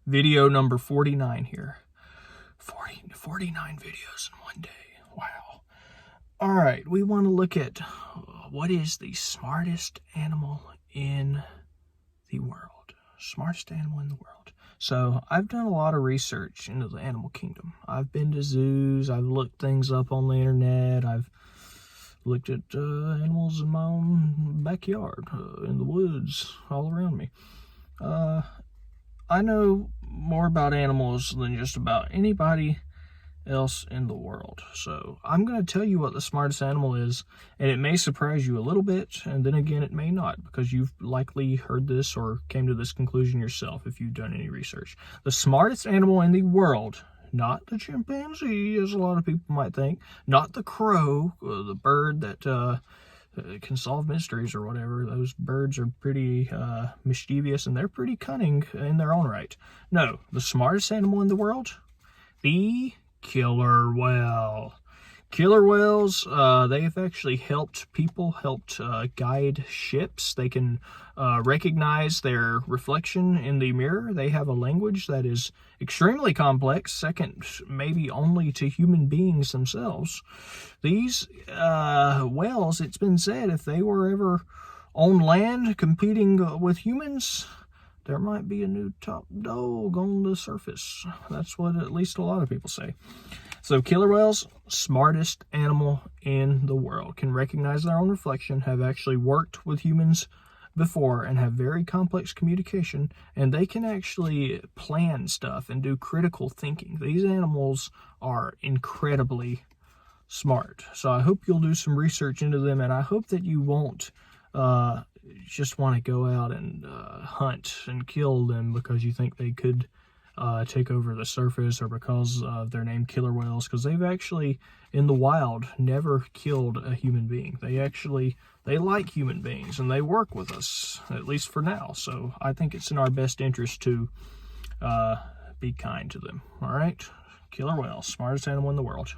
Video number 49 here. 49 videos in one day. Wow. All right, we want to look at what is the smartest animal in the world. Smartest animal in the world. So I've done a lot of research into the animal kingdom. I've been to zoos. I've looked things up on the internet. I've looked at animals in my own backyard, in the woods, all around me. I know more about animals than just about anybody else in the world. So I'm going to tell you what the smartest animal is, and it may surprise you a little bit, and then again it may not, because you've likely heard this or came to this conclusion yourself if you've done any research. The smartest animal in the world, not the chimpanzee, as a lot of people might think, not the crow, the bird that can solve mysteries or whatever. Those birds are pretty mischievous, and they're pretty cunning in their own right. No, the smartest animal in the world, the killer whale. Killer whales, they have actually helped guide ships. They can recognize their reflection in the mirror. They have a language that is extremely complex, second maybe only to human beings themselves. These whales, it's been said, if they were ever on land competing with humans, there might be a new top dog on the surface. That's what at least a lot of people say. So killer whales, smartest animal in the world, can recognize their own reflection, have actually worked with humans before, and have very complex communication, and they can actually plan stuff and do critical thinking. These animals are incredibly smart. So I hope you'll do some research into them, and I hope that you won't just want to go out and hunt and kill them because you think they could take over the surface, or because of their name killer whales, because they've actually in the wild never killed a human being. They like human beings, and they work with us, at least for now. So I think it's in our best interest to be kind to them. All right, killer whales, smartest animal in the world.